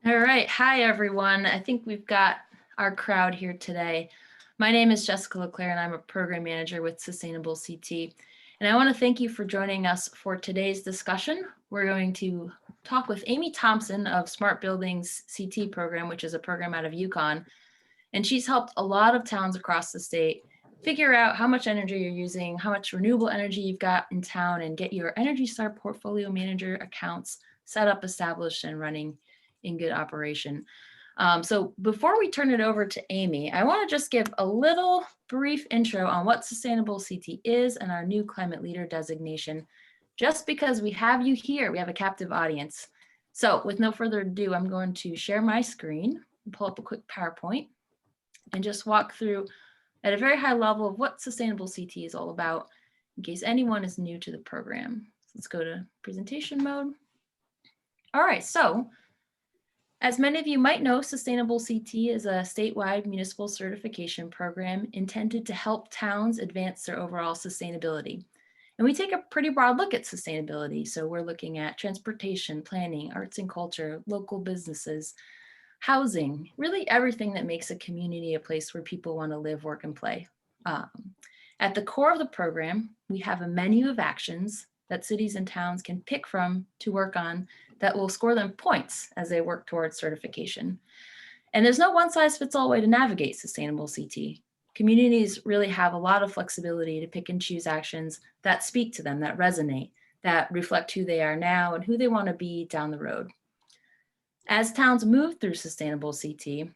All right. Hi, everyone. I think we've got our crowd here today. My name is Jessica LeClaire, and I'm a program manager with Sustainable CT. And I want to thank you for joining us for today's discussion. We're going to talk with Amy Thompson of SmartBuildings CT program, which is a program out of Uconn. And she's helped a lot of towns across the state figure out how much energy you're using, how much renewable energy you've got in town, and get your Energy Star portfolio manager accounts set up, established, and running in good operation. So before we turn it over to Amy, I want to just give a little brief intro on what Sustainable CT is and our new climate leader designation, just because we have you here, we have a captive audience. So with no further ado, I'm going to share my screen and pull up a quick PowerPoint and just walk through at a very high level of what Sustainable CT is all about in case anyone is new to the program. So let's go to presentation mode. All right, so as many of you might know, Sustainable CT is a statewide municipal certification program intended to help towns advance their overall sustainability. And we take a pretty broad look at sustainability. So we're looking at transportation, planning, arts and culture, local businesses, housing, really everything that makes a community a place where people want to live, work, and play. At the core of the program, we have a menu of actions that cities and towns can pick from to work on that will score them points as they work towards certification. And there's no one size fits all way to navigate Sustainable CT. Communities really have a lot of flexibility to pick and choose actions that speak to them, that resonate, that reflect who they are now and who they want to be down the road. As towns move through Sustainable CT,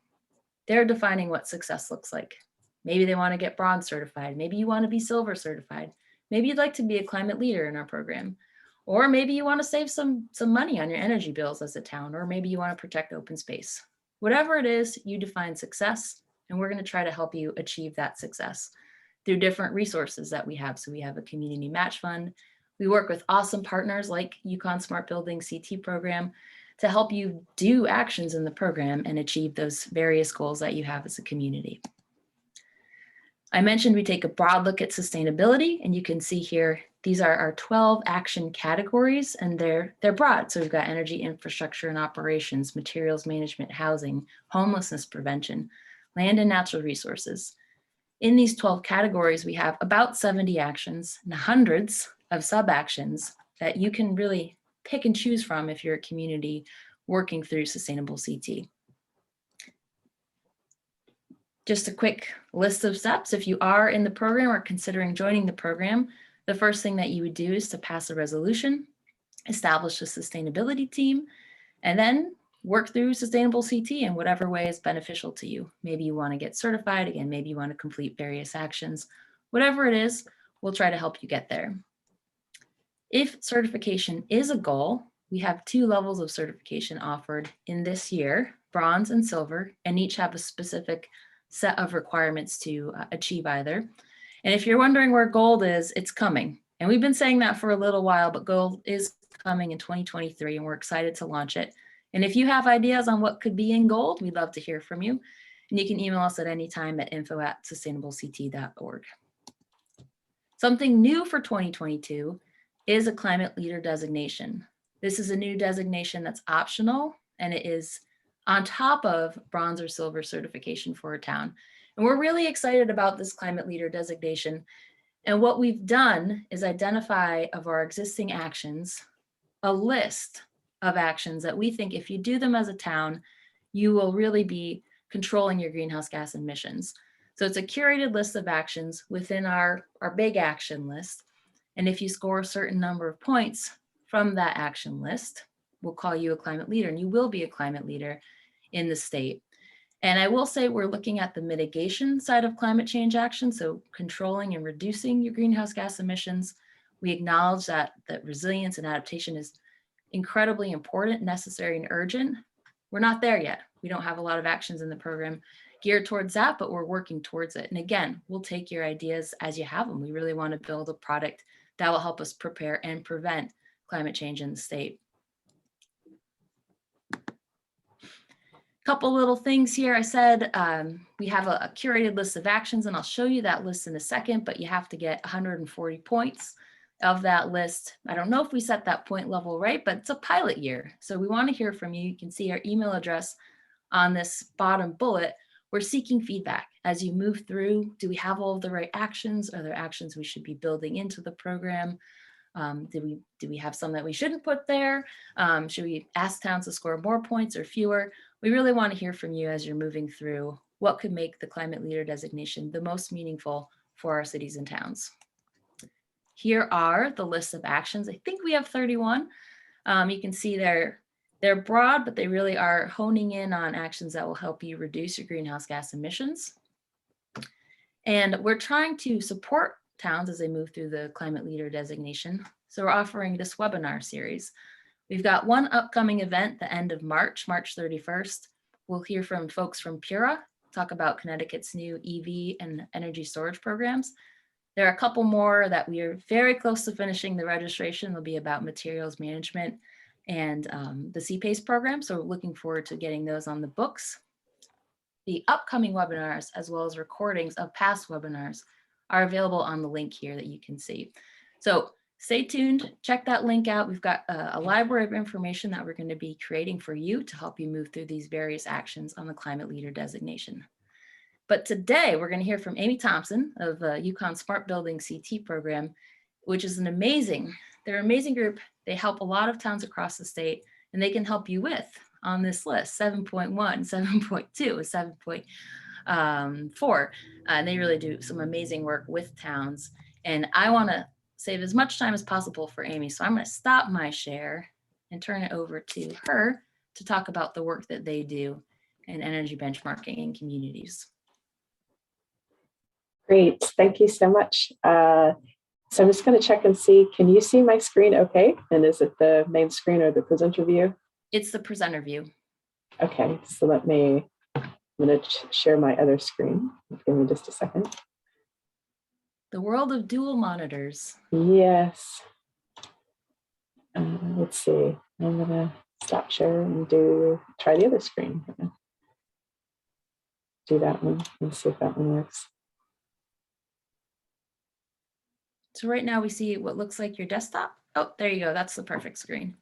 they're defining what success looks like. Maybe they want to get bronze certified. Maybe you want to be silver certified. Maybe you'd like to be a climate leader in our program. Or maybe you want to save some money on your energy bills as a town, or maybe you want to protect open space. Whatever it is, you define success, and we're going to try to help you achieve that success through different resources that we have. So we have a community match fund. We work with awesome partners like Uconn Smart Buildings CT program to help you do actions in the program and achieve those various goals that you have as a community. I mentioned we take a broad look at sustainability, and you can see here, these are our 12 action categories, and they're broad. So we've got energy infrastructure and operations, materials management, housing, homelessness prevention, land and natural resources. In these 12 categories, we have about 70 actions and hundreds of sub-actions that you can really pick and choose from if you're a community working through Sustainable CT. Just a quick list of steps. If you are in the program or considering joining the program, the first thing that you would do is to pass a resolution, establish a sustainability team, and then work through Sustainable CT in whatever way is beneficial to you. Maybe you want to get certified. Again, maybe you want to complete various actions. Whatever it is, we'll try to help you get there. If certification is a goal, we have 2 levels of certification offered in this year, bronze and silver, and each have a specific set of requirements to achieve either. And if you're wondering where gold is, it's coming. And we've been saying that for a little while, but gold is coming in 2023, and we're excited to launch it. And if you have ideas on what could be in gold, we'd love to hear from you. And you can email us at any time at info@sustainableCT.org. Something new for 2022 is a climate leader designation. This is a new designation that's optional, and it is on top of bronze or silver certification for a town. And we're really excited about this climate leader designation. And what we've done is identify of our existing actions, a list of actions that we think if you do them as a town, you will really be controlling your greenhouse gas emissions. So it's a curated list of actions within our big action list. And if you score a certain number of points from that action list, we'll call you a climate leader, and you will be a climate leader in the state. And I will say we're looking at the mitigation side of climate change action, so controlling and reducing your greenhouse gas emissions. We acknowledge that resilience and adaptation is incredibly important, necessary, and urgent. We're not there yet. We don't have a lot of actions in the program geared towards that, but we're working towards it. And again, we'll take your ideas as you have them. We really want to build a product that will help us prepare and prevent climate change in the state. Couple little things here. I said we have a curated list of actions, and I'll show you that list in a second, but you have to get 140 points of that list, I don't know if we set that point level right, but it's a pilot year. So we want to hear from you. You can see our email address on this bottom bullet. We're seeking feedback as you move through. Do we have all of the right actions? Are there actions we should be building into the program? Do we have some that we shouldn't put there? Should we ask towns to score more points or fewer? We really want to hear from you as you're moving through what could make the climate leader designation the most meaningful for our cities and towns. Here are the list of actions. I think we have 31. You can see they're broad, but they really are honing in on actions that will help you reduce your greenhouse gas emissions. And we're trying to support towns as they move through the climate leader designation. So we're offering this webinar series. We've got one upcoming event the end of March 31st. We'll hear from folks from Pura, talk about Connecticut's new EV and energy storage programs. There are a couple more that we are very close to finishing the registration. They'll be about materials management and the CPACE program. So we're looking forward to getting those on the books. The upcoming webinars, as well as recordings of past webinars, are available on the link here that you can see. So stay tuned, check that link out. We've got a library of information that we're going to be creating for you to help you move through these various actions on the climate leader designation. But today we're going to hear from Amy Thompson of Uconn SmartBuildings CT program, which is they're an amazing group. They help a lot of towns across the state, and they can help you with on this list, 7.1, 7.2, 7.4. And they really do some amazing work with towns. And I want to save as much time as possible for Amy. So I'm going to stop my share and turn it over to her to talk about the work that they do in energy benchmarking in communities. Great, thank you so much. So I'm just going to check and see, can you see my screen okay? And is it the main screen or the presenter view? It's the presenter view. Okay, so I'm going to share my other screen. Give me just a second. The world of dual monitors. Yes. Let's see, I'm going to stop share and try the other screen. Do that one and see if that one works. So right now we see what looks like your desktop. Oh, there you go. That's the perfect screen.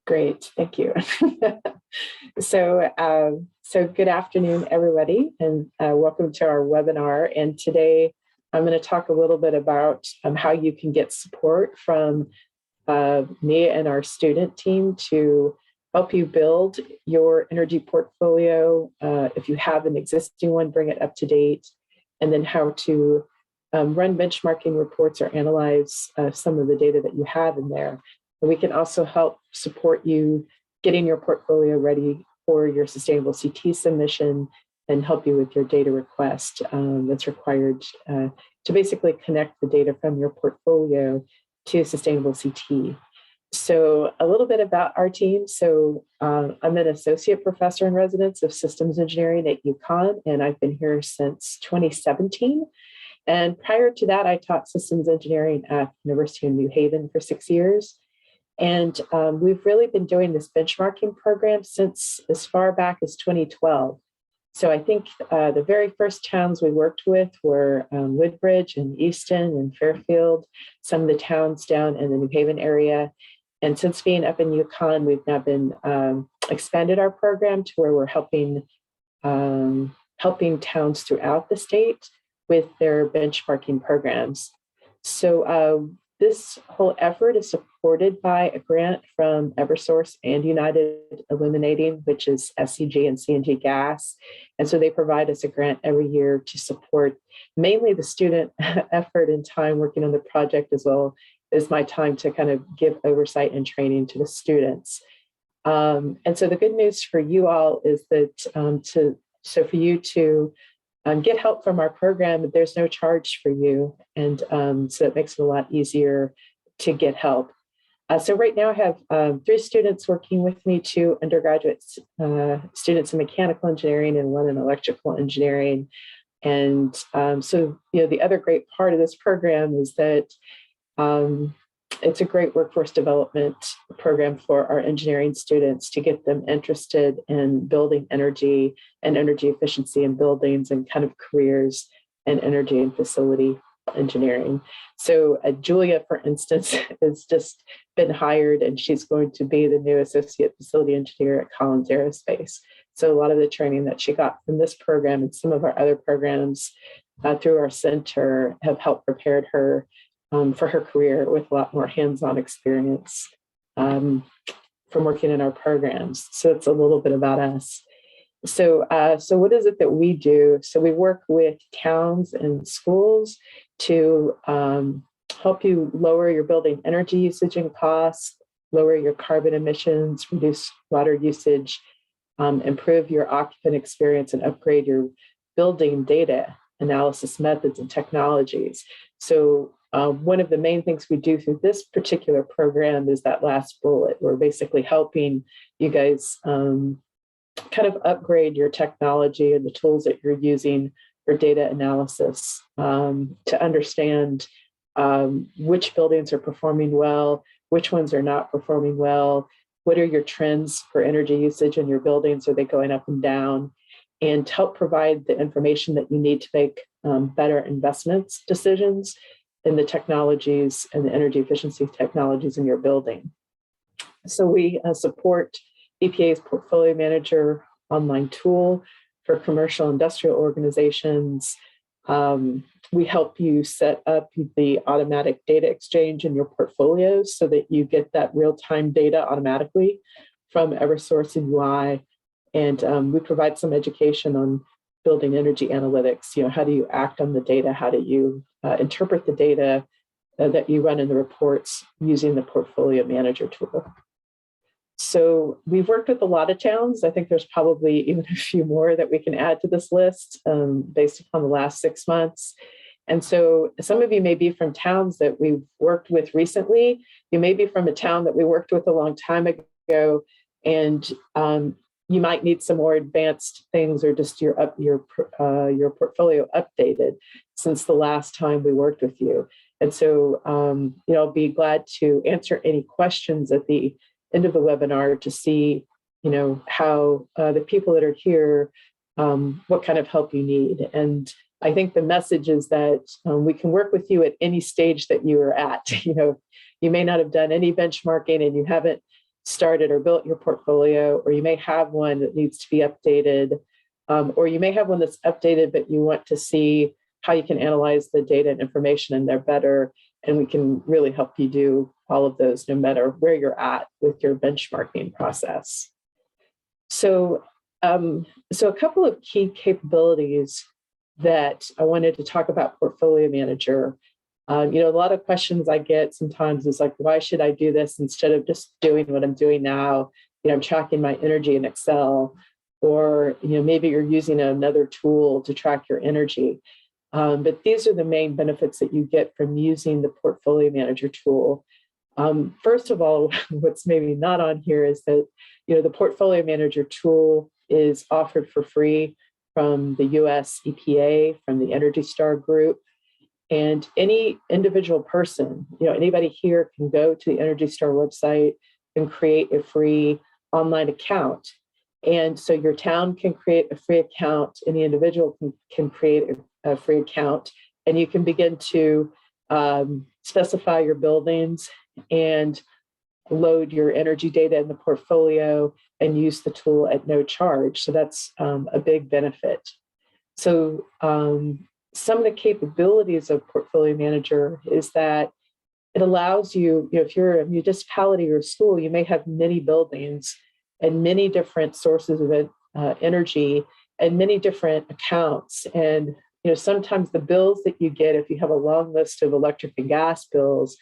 Great, thank you. So good afternoon, everybody, and welcome to our webinar. And today I'm going to talk a little bit about how you can get support from me and our student team to help you build your energy portfolio. If you have an existing one, bring it up to date, and then how to run benchmarking reports or analyze some of the data that you have in there. And we can also help support you getting your portfolio ready for your sustainable CT submission and help you with your data request that's required to basically connect the data from your portfolio to sustainable CT. So a little bit about our team. So I'm an associate professor in residence of systems engineering at Uconn, and I've been here since 2017. And prior to that, I taught systems engineering at University of New Haven for 6 years. And we've really been doing this benchmarking program since as far back as 2012. So I think the very first towns we worked with were Woodbridge and Easton and Fairfield, some of the towns down in the New Haven area. And since being up in Uconn, we've now been expanded our program to where we're helping towns throughout the state with their benchmarking programs. So this whole effort is supported by a grant from Eversource and United Illuminating, which is SCG and CNG gas. And so they provide us a grant every year to support mainly the student effort and time working on the project, as well as my time to kind of give oversight and training to the students. And so the good news for you all is that for you to get help from our program, there's no charge for you. And so it makes it a lot easier to get help. So right now I have 3 students working with me, 2 undergraduate students in mechanical engineering and 1 in electrical engineering. And so, the other great part of this program is that it's a great workforce development program for our engineering students to get them interested in building energy and energy efficiency in buildings and kind of careers in energy and facility engineering. So Julia, for instance, has just been hired, and she's going to be the new associate facility engineer at Collins Aerospace. So a lot of the training that she got from this program and some of our other programs through our center have helped prepare her for her career with a lot more hands-on experience from working in our programs. So it's a little bit about us. So what is it that we do? So we work with towns and schools to help you lower your building energy usage and costs, lower your carbon emissions, reduce water usage, improve your occupant experience, and upgrade your building data analysis methods and technologies. So one of the main things we do through this particular program is that last bullet. We're basically helping you guys kind of upgrade your technology and the tools that you're using for data analysis to understand which buildings are performing well, which ones are not performing well, what are your trends for energy usage in your buildings, are they going up and down, and help provide the information that you need to make better investments decisions in the technologies and the energy efficiency technologies in your building. So we support EPA's Portfolio Manager online tool for commercial industrial organizations. We help you set up the automatic data exchange in your portfolios so that you get that real-time data automatically from Eversource and UI. And we provide some education on building energy analytics. How do you act on the data? How do you interpret the data that you run in the reports using the Portfolio Manager tool? So we've worked with a lot of towns. I think there's probably even a few more that we can add to this list based upon the last 6 months. And so some of you may be from towns that we've worked with recently. You may be from a town that we worked with a long time ago, and you might need some more advanced things or just your portfolio updated since the last time we worked with you. And so I'll be glad to answer any questions at the end of the webinar to see how the people that are here, what kind of help you need. And I think the message is that we can work with you at any stage that you are at. You may not have done any benchmarking and you haven't started or built your portfolio, or you may have one that needs to be updated, or you may have one that's updated, but you want to see how you can analyze the data and information in there better. And we can really help you do all of those no matter where you're at with your benchmarking process. So a couple of key capabilities that I wanted to talk about Portfolio Manager. A lot of questions I get sometimes is like, why should I do this instead of just doing what I'm doing now? I'm tracking my energy in Excel, or maybe you're using another tool to track your energy. But these are the main benefits that you get from using the Portfolio Manager tool. First of all, what's maybe not on here is that the Portfolio Manager tool is offered for free from the US EPA, from the Energy Star group. And any individual person, anybody here can go to the Energy Star website and create a free online account. And so your town can create a free account, any individual can create a free account, and you can begin to specify your buildings and load your energy data in the portfolio and use the tool at no charge. So that's a big benefit. So some of the capabilities of Portfolio Manager is that it allows you, if you're a municipality or a school, you may have many buildings and many different sources of energy and many different accounts. And sometimes the bills that you get, if you have a long list of electric and gas bills,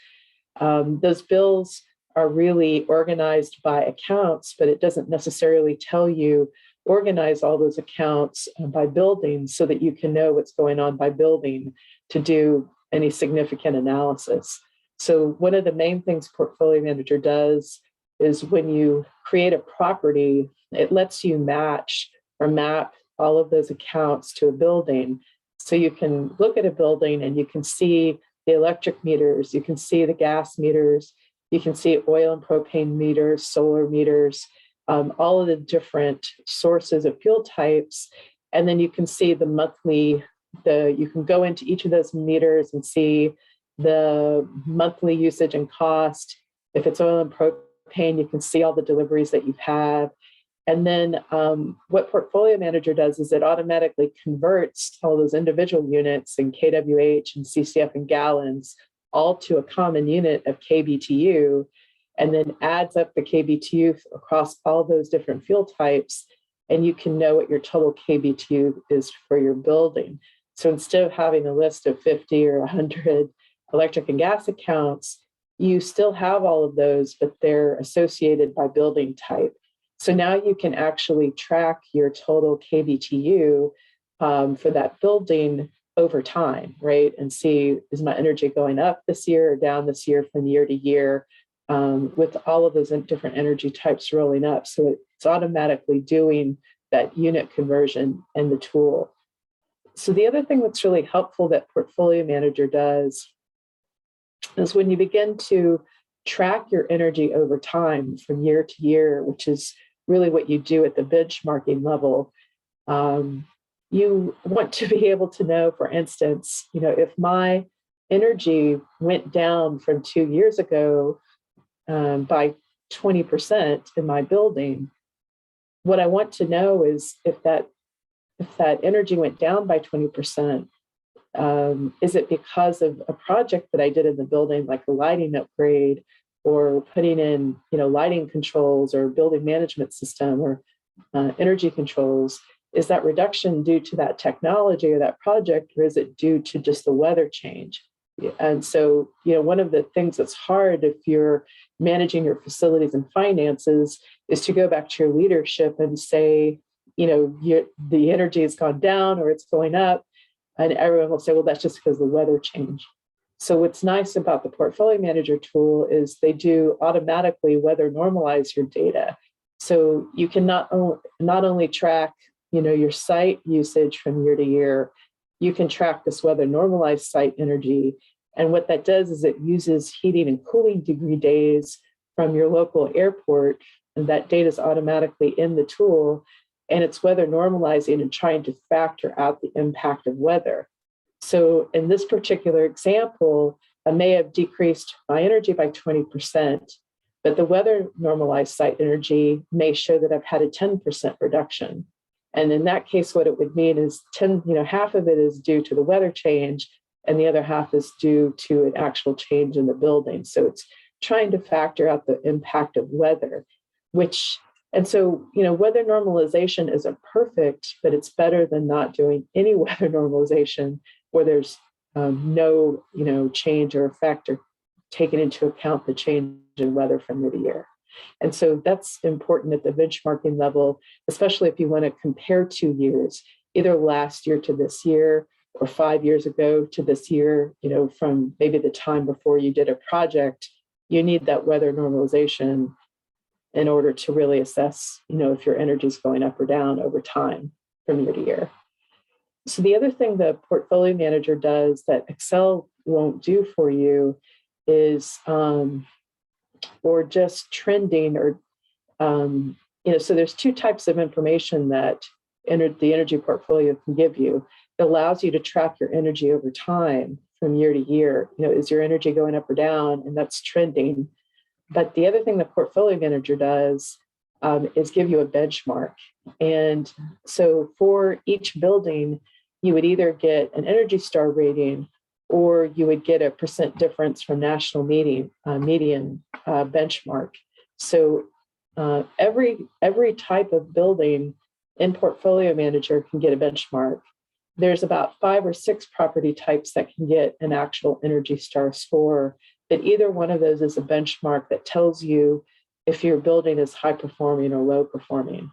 those bills are really organized by accounts, but it doesn't necessarily tell you organize all those accounts by building so that you can know what's going on by building to do any significant analysis. So one of the main things Portfolio Manager does is when you create a property, it lets you match or map all of those accounts to a building. So you can look at a building and you can see the electric meters, you can see the gas meters, you can see oil and propane meters, solar meters, all of the different sources of fuel types. And then you can see the monthly you can go into each of those meters and see the monthly usage and cost. If it's oil and propane, you can see all the deliveries that you've had. And then what Portfolio Manager does is it automatically converts all those individual units in kWh and CCF and gallons all to a common unit of kBTU, and then adds up the kBTU across all those different fuel types. And you can know what your total kBTU is for your building. So instead of having a list of 50 or 100 electric and gas accounts, you still have all of those, but they're associated by building type. So now you can actually track your total kBTU for that building over time, right? And see, is my energy going up this year or down this year from year to year, with all of those different energy types rolling up. So it's automatically doing that unit conversion in the tool. So the other thing that's really helpful that Portfolio Manager does is when you begin to track your energy over time from year to year, which is really what you do at the benchmarking level, you want to be able to know, for instance, if my energy went down from 2 years ago by 20% in my building, what I want to know is if that energy went down by 20%, is it because of a project that I did in the building, like a lighting upgrade, or putting in, lighting controls or building management system or energy controls? Is that reduction due to that technology or that project, or is it due to just the weather change? And so, one of the things that's hard if you're managing your facilities and finances is to go back to your leadership and say, the energy has gone down or it's going up. And everyone will say, well, that's just because the weather changed. So what's nice about the Portfolio Manager tool is they do automatically weather normalize your data. So you can not only track, your site usage from year to year, you can track this weather normalized site energy. And what that does is it uses heating and cooling degree days from your local airport, and that data is automatically in the tool, and it's weather normalizing and trying to factor out the impact of weather. So in this particular example, I may have decreased my energy by 20%, but the weather normalized site energy may show that I've had a 10% reduction. And in that case, what it would mean is half of it is due to the weather change, and the other half is due to an actual change in the building. So it's trying to factor out the impact of weather, and so, weather normalization isn't perfect, but it's better than not doing any weather normalization where there's no, change or effect or taking into account the change in weather from year to year. And so that's important at the benchmarking level, especially if you want to compare 2 years, either last year to this year or 5 years ago to this year, from maybe the time before you did a project. You need that weather normalization in order to really assess, if your energy is going up or down over time from year to year. So the other thing the Portfolio Manager does that Excel won't do for you is, or just trending, or, so there's two types of information that the energy portfolio can give you. It allows you to track your energy over time from year to year. Is your energy going up or down? And that's trending. But the other thing the Portfolio Manager does is give you a benchmark. And so for each building, you would either get an Energy Star rating, or you would get a percent difference from national median benchmark. So every type of building in Portfolio Manager can get a benchmark. There's about 5 or 6 property types that can get an actual Energy Star score, but either one of those is a benchmark that tells you if your building is high performing or low performing.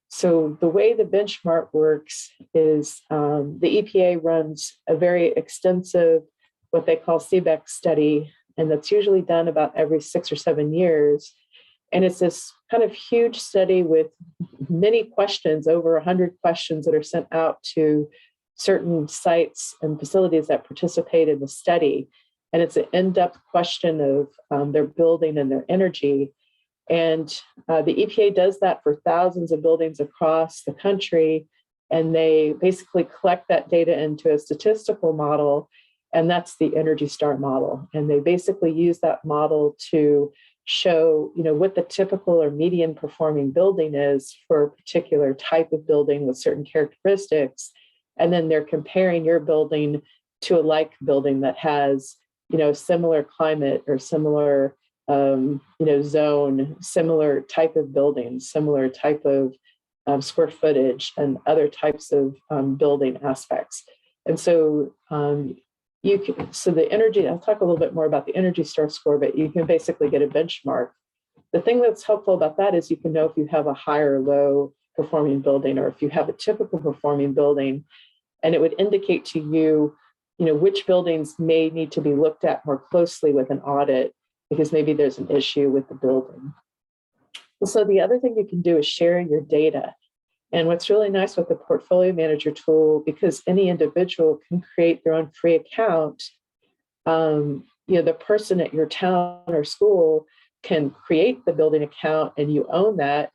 So the way the benchmark works is the EPA runs a very extensive, what they call CBEC study, and that's usually done about every 6 or 7 years. And it's this kind of huge study with many questions, over 100 questions that are sent out to certain sites and facilities that participate in the study. And it's an in-depth question of their building and their energy. And the EPA does that for thousands of buildings across the country. and they basically collect that data into a statistical model, and that's the Energy Star model. And they basically use that model to show, what the typical or median performing building is for a particular type of building with certain characteristics. And then they're comparing your building to a like building that has, similar climate or similar, zone, similar type of building, similar type of square footage, and other types of building aspects. And so the energy, I'll talk a little bit more about the Energy Star score, but you can basically get a benchmark. The thing that's helpful about that is you can know if you have a high or low performing building, or if you have a typical performing building, and it would indicate to you, which buildings may need to be looked at more closely with an audit, because maybe there's an issue with the building. So the other thing you can do is share your data. And what's really nice with the Portfolio Manager tool, because any individual can create their own free account, the person at your town or school can create the building account, and you own that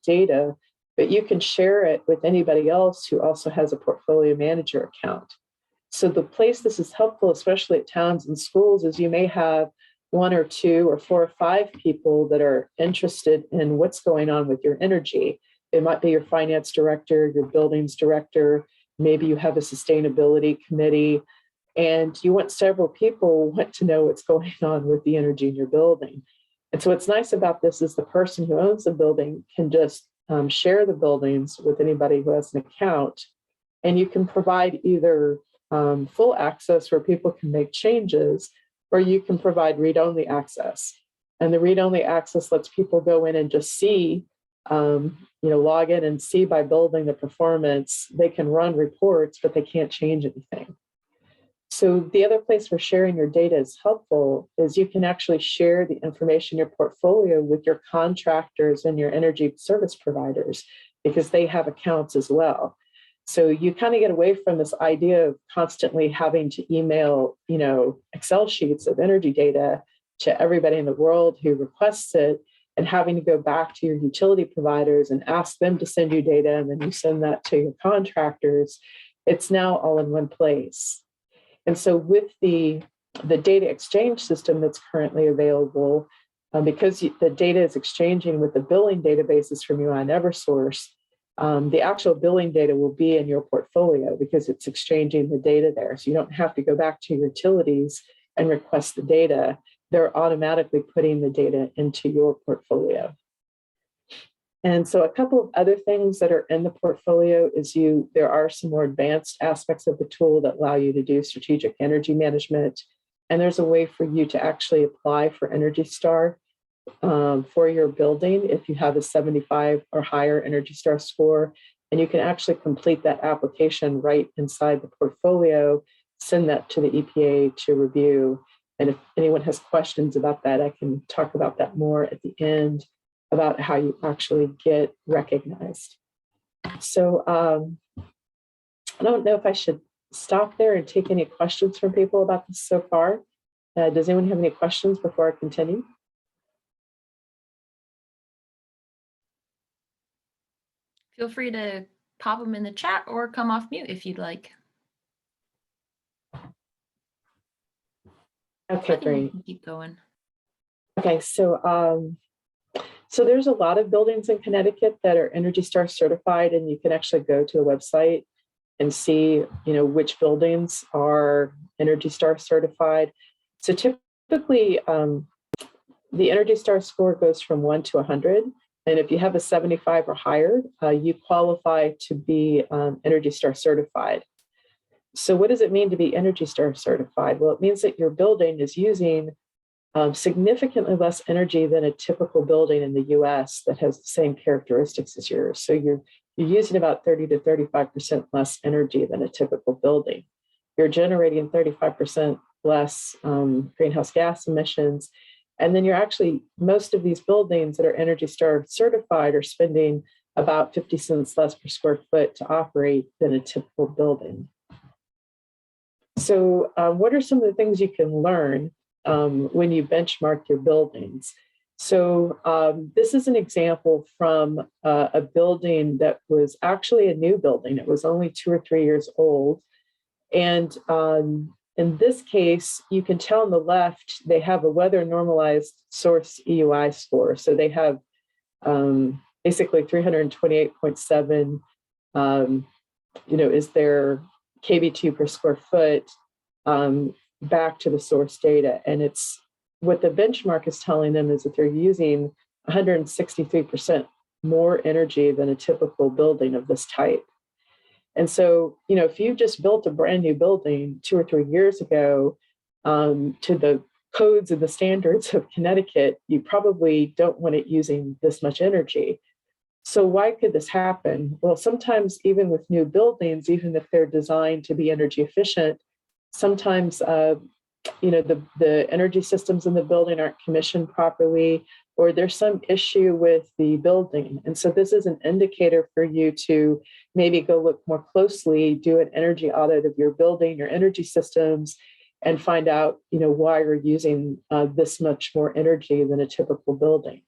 data, but you can share it with anybody else who also has a Portfolio Manager account. So the place this is helpful, especially at towns and schools, is you may have 1 or 2 or 4 or 5 people that are interested in what's going on with your energy. It might be your finance director, your buildings director, maybe you have a sustainability committee, and you want several people want to know what's going on with the energy in your building. And so what's nice about this is the person who owns the building can just share the buildings with anybody who has an account, and you can provide either full access where people can make changes, or you can provide read-only access. And the read-only access lets people go in and just see, log in and see by building the performance. They can run reports, but they can't change anything. So the other place where sharing your data is helpful is you can actually share the information in your portfolio with your contractors and your energy service providers, because they have accounts as well. So you kind of get away from this idea of constantly having to email, Excel sheets of energy data to everybody in the world who requests it, and having to go back to your utility providers and ask them to send you data, and then you send that to your contractors. It's now all in one place. And so with the data exchange system that's currently available, because the data is exchanging with the billing databases from you on Eversource, the actual billing data will be in your portfolio because it's exchanging the data there. So you don't have to go back to your utilities and request the data. They're automatically putting the data into your portfolio. And so a couple of other things that are in the portfolio is there are some more advanced aspects of the tool that allow you to do strategic energy management. And there's a way for you to actually apply for Energy Star for your building if you have a 75 or higher Energy Star score. And you can actually complete that application right inside the portfolio, send that to the EPA to review. And if anyone has questions about that, I can talk about that more at the end, about how you actually get recognized. So I don't know if I should stop there and take any questions from people about this so far. Does anyone have any questions before I continue? Feel free to pop them in the chat or come off mute if you'd like. Okay, great. Keep going. Okay, so there's a lot of buildings in Connecticut that are Energy Star certified, and you can actually go to the website and see, which buildings are Energy Star certified. So typically, the Energy Star score goes from 1 to 100. And if you have a 75 or higher, you qualify to be Energy Star certified. So what does it mean to be Energy Star certified? Well, it means that your building is using significantly less energy than a typical building in the US that has the same characteristics as yours. So you're using about 30 to 35% less energy than a typical building. You're generating 35% less greenhouse gas emissions. And then most of these buildings that are Energy Star certified are spending about 50 cents less per square foot to operate than a typical building. So what are some of the things you can learn when you benchmark your buildings? So this is an example from a building that was actually a new building. It was only 2 or 3 years old. And in this case, you can tell on the left, they have a weather normalized source EUI score. So they have basically 328.7, is their KBTU per square foot back to the source data. And it's what the benchmark is telling them is that they're using 163% more energy than a typical building of this type. And so, if you just built a brand new building 2 or 3 years ago to the codes and the standards of Connecticut, you probably don't want it using this much energy. So why could this happen? Well, sometimes even with new buildings, even if they're designed to be energy efficient, sometimes the energy systems in the building aren't commissioned properly, or there's some issue with the building. And so this is an indicator for you to maybe go look more closely, do an energy audit of your building, your energy systems, and find out, why you're using this much more energy than a typical building.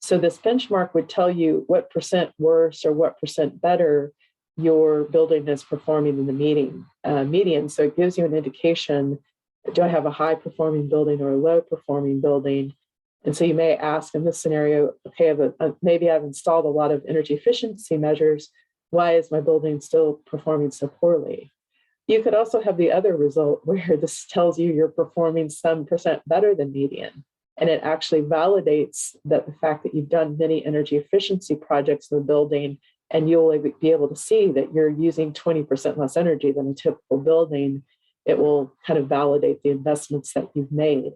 So this benchmark would tell you what percent worse or what percent better your building is performing in the median. So it gives you an indication, do I have a high performing building or a low performing building? And so you may ask in this scenario, okay, maybe I've installed a lot of energy efficiency measures. Why is my building still performing so poorly? You could also have the other result where this tells you you're performing some percent better than median. And it actually validates that the fact that you've done many energy efficiency projects in the building, and you'll be able to see that you're using 20% less energy than a typical building. It will kind of validate the investments that you've made.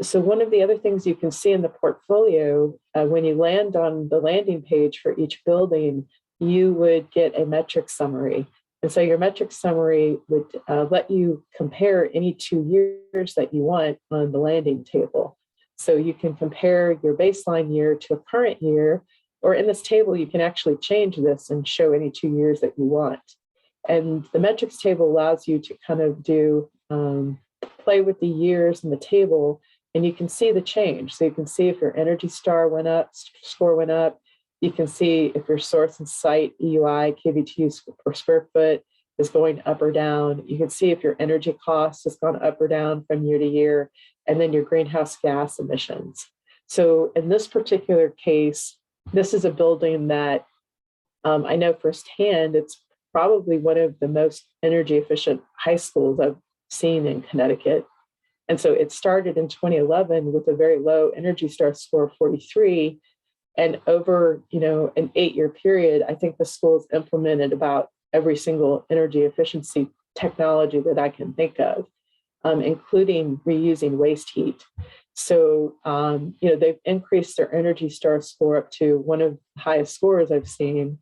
So one of the other things you can see in the portfolio, when you land on the landing page for each building, you would get a metric summary. And so your metric summary would let you compare any 2 years that you want on the landing table. So you can compare your baseline year to a current year, or in this table, you can actually change this and show any 2 years that you want. And the metrics table allows you to kind of play with the years in the table, and you can see the change. So you can see if your Energy Star score went up. You can see if your source and site EUI KBTU per square foot is going up or down. You can see if your energy cost has gone up or down from year to year, and then your greenhouse gas emissions. So in this particular case, this is a building that I know firsthand, it's probably one of the most energy efficient high schools I've seen in Connecticut. And so it started in 2011 with a very low Energy Star score of 43. And over, an 8-year period, I think the school's implemented about every single energy efficiency technology that I can think of, including reusing waste heat. So, they've increased their Energy Star score up to one of the highest scores I've seen.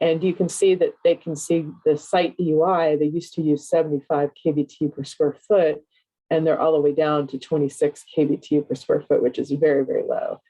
And you can see that they can see the site EUI, they used to use 75 KBTU per square foot, and they're all the way down to 26 KBTU per square foot, which is very, very low.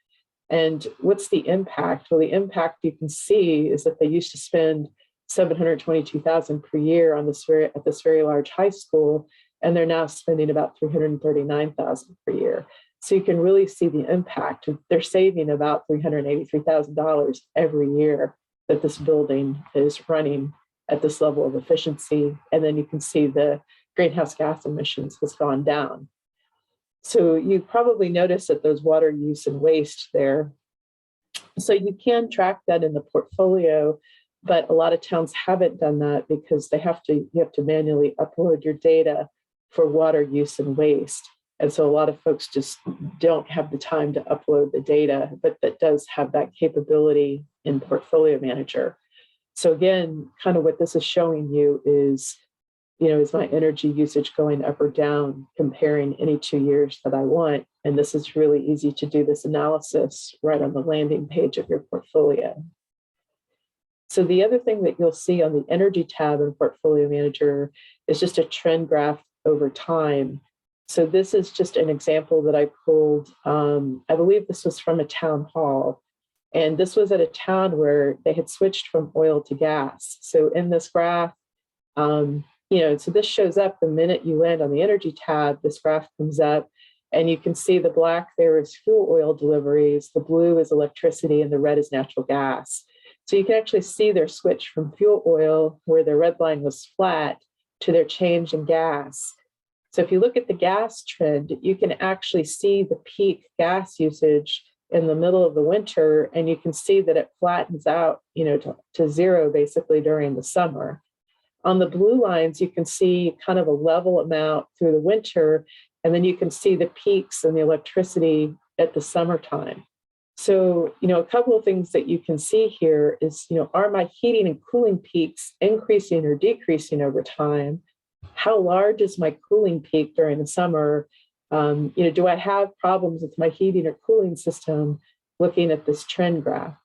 And what's the impact? Well, the impact you can see is that they used to spend $722,000 per year on at this very large high school, and they're now spending about $339,000 per year. So you can really see the impact. They're saving about $383,000 every year that this building is running at this level of efficiency. And then you can see the greenhouse gas emissions has gone down. So you probably noticed that those water use and waste there. So you can track that in the portfolio, but a lot of towns haven't done that because you have to manually upload your data for water use and waste. And so a lot of folks just don't have the time to upload the data, but that does have that capability in Portfolio Manager. So again, kind of what this is showing you is, is my energy usage going up or down, comparing any 2 years that I want. And this is really easy to do this analysis right on the landing page of your portfolio. So the other thing that you'll see on the energy tab in Portfolio Manager is just a trend graph over time. So this is just an example that I pulled. I believe this was from a town hall. And this was at a town where they had switched from oil to gas. So in this graph, so this shows up the minute you land on the energy tab, this graph comes up. And you can see the black there is fuel oil deliveries, the blue is electricity, and the red is natural gas. So you can actually see their switch from fuel oil, where their red line was flat, to their change in gas. So if you look at the gas trend, you can actually see the peak gas usage in the middle of the winter, and you can see that it flattens out, to zero basically during the summer. On the blue lines, you can see kind of a level amount through the winter, and then you can see the peaks in the electricity at the summertime. So, a couple of things that you can see here is, are my heating and cooling peaks increasing or decreasing over time? How large is my cooling peak during the summer? Do I have problems with my heating or cooling system? Looking at this trend graph.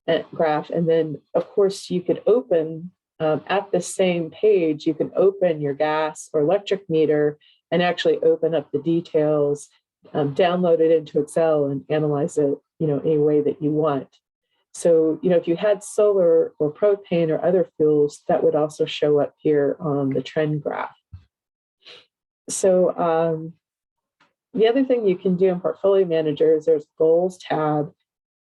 And then, of course, you could open at the same page, you can open your gas or electric meter and actually open up the details, download it into Excel and analyze it, any way that you want. So, if you had solar or propane or other fuels, that would also show up here on the trend graph. So the other thing you can do in Portfolio Manager is there's Goals tab,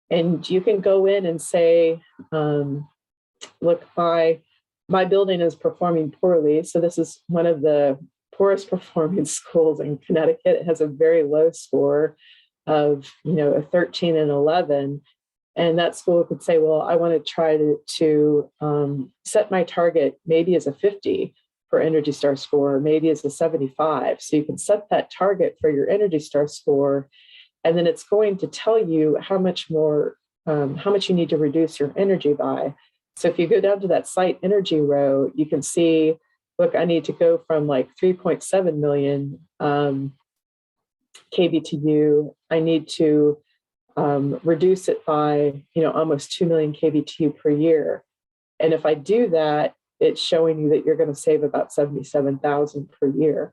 and you can go in and say, look, my building is performing poorly. So this is one of the poorest performing schools in Connecticut. It has a very low score of, a 13 and 11. And that school could say, well, I want to try to set my target maybe as a 50 for Energy Star score, maybe as a 75. So you can set that target for your Energy Star score, and then it's going to tell you how much you need to reduce your energy by. So if you go down to that site energy row, you can see, look, I need to go from like 3.7 million kBTU. I need to reduce it by, almost 2 million kBTU per year. And if I do that, it's showing you that you're going to save about 77,000 per year.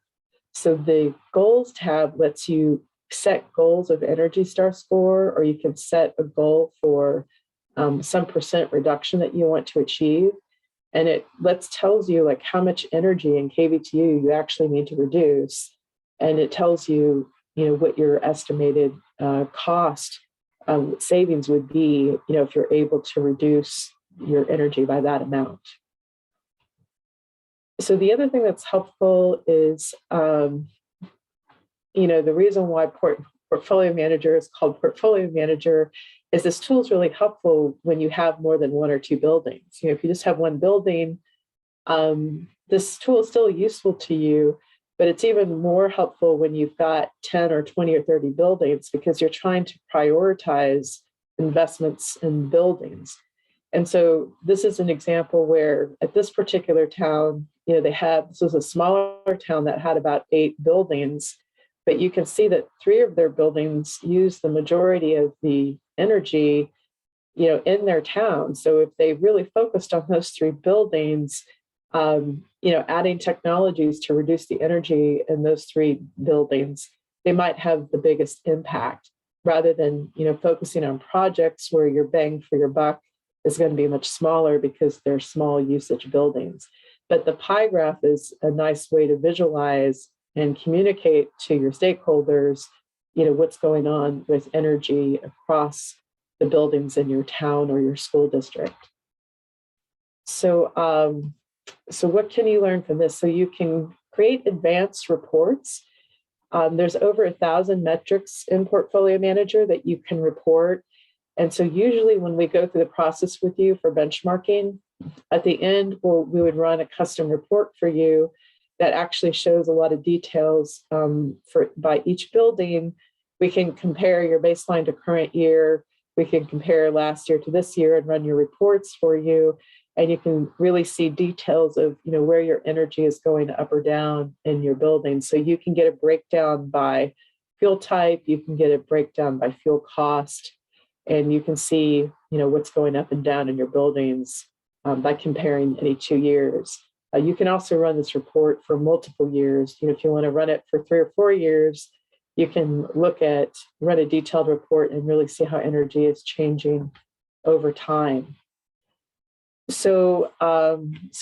So the Goals tab lets you set goals of Energy Star score, or you can set a goal for some percent reduction that you want to achieve. And it tells you like how much energy in kBTU you actually need to reduce. And it tells you, what your estimated cost savings would be, if you're able to reduce your energy by that amount. So the other thing that's helpful is, the reason why Portfolio Manager is called Portfolio Manager is this tool is really helpful when you have more than one or two buildings. If you just have one building, this tool is still useful to you, but it's even more helpful when you've got 10 or 20 or 30 buildings, because you're trying to prioritize investments in buildings. And so this is an example where at this particular town, this was a smaller town that had about 8 buildings, but you can see that 3 of their buildings use the majority of the energy, in their town. So if they really focused on those 3 buildings, adding technologies to reduce the energy in those 3 buildings, they might have the biggest impact, rather than, focusing on projects where your bang for your buck is going to be much smaller because they're small usage buildings. But the pie graph is a nice way to visualize and communicate to your stakeholders, what's going on with energy across the buildings in your town or your school district. So what can you learn from this? So you can create advanced reports. There's over 1,000 metrics in Portfolio Manager that you can report. And so usually when we go through the process with you for benchmarking, at the end, we would run a custom report for you that actually shows a lot of details by each building. We can compare your baseline to current year. We can compare last year to this year and run your reports for you. And you can really see details of, where your energy is going up or down in your building. So you can get a breakdown by fuel type. You can get a breakdown by fuel cost. And you can see, what's going up and down in your buildings by comparing any 2 years. You can also run this report for multiple years. If you want to run it for 3 or 4 years, you can run a detailed report and really see how energy is changing over time. So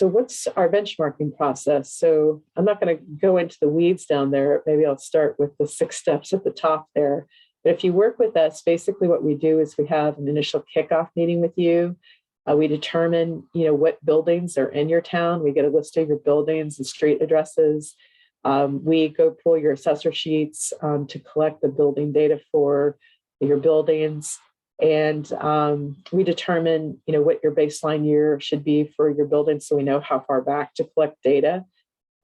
what's our benchmarking process? So I'm not going to go into the weeds down there. Maybe I'll start with the 6 steps at the top there. But if you work with us, basically what we do is we have an initial kickoff meeting with you. We determine, what buildings are in your town. We get a list of your buildings and street addresses. We go pull your assessor sheets to collect the building data for your buildings. And we determine, what your baseline year should be for your building so we know how far back to collect data.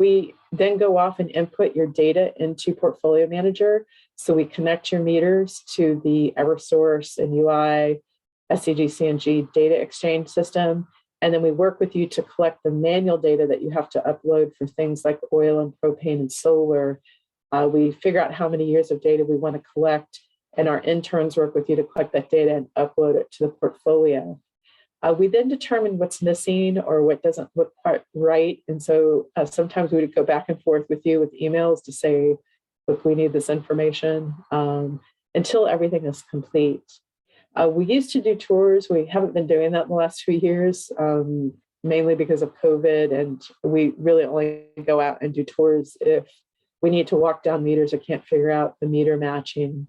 We then go off and input your data into Portfolio Manager. So we connect your meters to the Eversource and UI, SCG-CNG data exchange system. And then we work with you to collect the manual data that you have to upload for things like oil and propane and solar. We figure out how many years of data we want to collect, and our interns work with you to collect that data and upload it to the portfolio. We then determine what's missing or what doesn't look quite right. And so sometimes we would go back and forth with you with emails to say, look, we need this information until everything is complete. We used to do tours. We haven't been doing that in the last few years, mainly because of COVID. And we really only go out and do tours if we need to walk down meters or can't figure out the meter matching.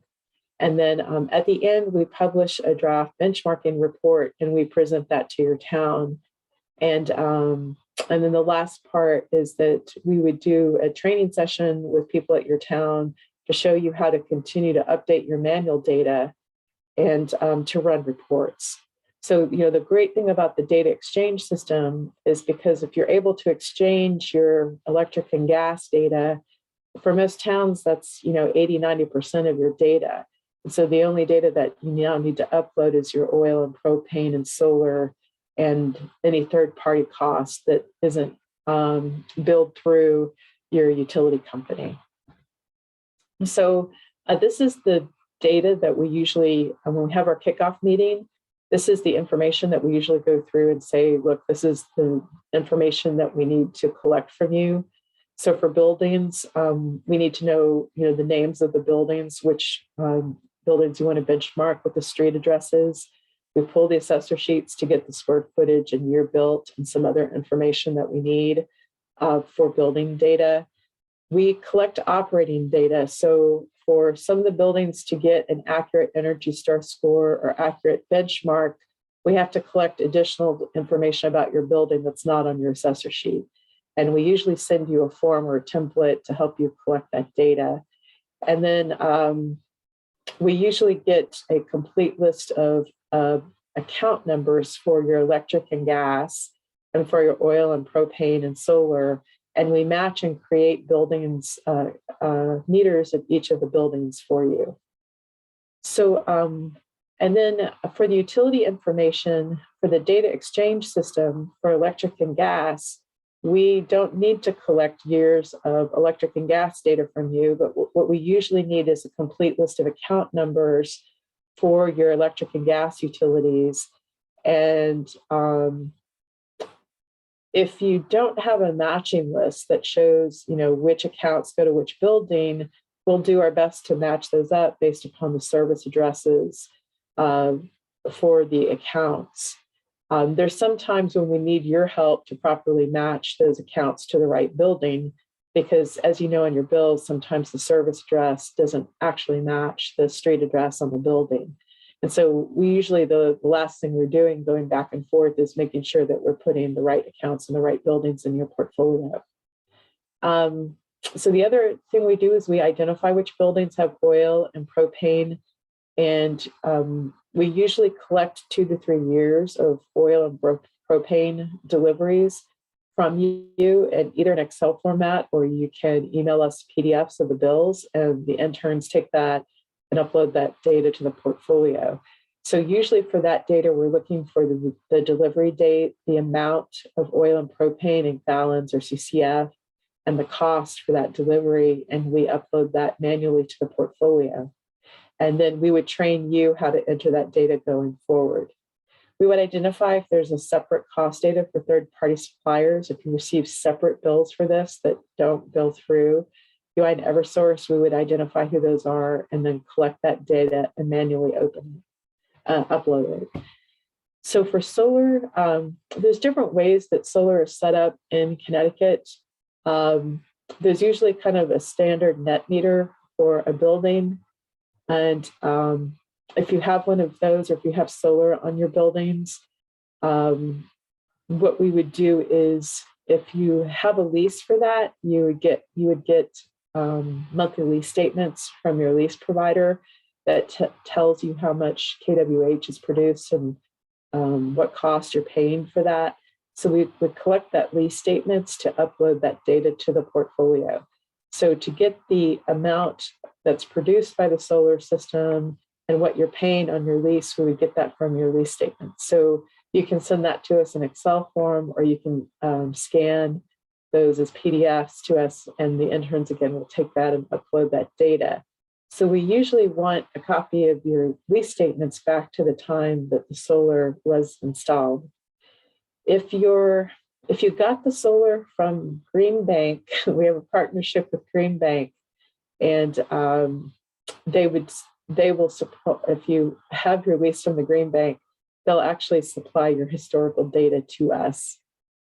And then at the end, we publish a draft benchmarking report and we present that to your town. And then the last part is that we would do a training session with people at your town to show you how to continue to update your manual data and to run reports. So, the great thing about the data exchange system is because if you're able to exchange your electric and gas data, for most towns, that's, 80-90% of your data. And so the only data that you now need to upload is your oil and propane and solar and any third-party cost that isn't billed through your utility company. So this is the data that we usually, when we have our kickoff meeting, this is the information that we usually go through and say, look, this is the information that we need to collect from you. So for buildings, we need to know, the names of the buildings, which buildings you want to benchmark with the street addresses. We pull the assessor sheets to get the square footage and year built and some other information that we need for building data. We collect operating data. So for some of the buildings to get an accurate Energy Star score or accurate benchmark, we have to collect additional information about your building that's not on your assessor sheet. And we usually send you a form or a template to help you collect that data. And then we usually get a complete list of account numbers for your electric and gas and for your oil and propane and solar. And we match and create buildings, meters of each of the buildings for you. So, and then for the utility information, for the data exchange system for electric and gas, we don't need to collect years of electric and gas data from you, but what we usually need is a complete list of account numbers for your electric and gas utilities. And if you don't have a matching list that shows, which accounts go to which building, we'll do our best to match those up based upon the service addresses for the accounts. There's some times when we need your help to properly match those accounts to the right building, because as you know in your bills, sometimes the service address doesn't actually match the street address on the building. And so we usually, the last thing we're doing going back and forth is making sure that we're putting the right accounts in the right buildings in your portfolio. So the other thing we do is we identify which buildings have oil and propane, and we usually collect 2 to 3 years of oil and propane deliveries from you in either an Excel format, or you can email us PDFs of the bills, and the interns take that and upload that data to the portfolio. So usually for that data, we're looking for the delivery date, the amount of oil and propane in gallons or CCF, and the cost for that delivery, and we upload that manually to the portfolio. And then we would train you how to enter that data going forward. We would identify if there's a separate cost data for third-party suppliers. If you receive separate bills for this that don't bill through UI and Eversource, we would identify who those are and then collect that data and manually upload it. So for solar, there's different ways that solar is set up in Connecticut. There's usually kind of a standard net meter for a building. And if you have one of those, or if you have solar on your buildings, what we would do is, if you have a lease for that, you would get monthly lease statements from your lease provider that tells you how much kWh is produced and what cost you're paying for that. So we would collect that lease statements to upload that data to the portfolio. So to get the amount that's produced by the solar system and what you're paying on your lease, we would get that from your lease statement. So you can send that to us in Excel form, or you can scan those as PDFs to us, and the interns again will take that and upload that data. So we usually want a copy of your lease statements back to the time that the solar was installed. If you got the solar from Green Bank, we have a partnership with Green Bank, and they will support, if you have your lease from the Green Bank, they'll actually supply your historical data to us.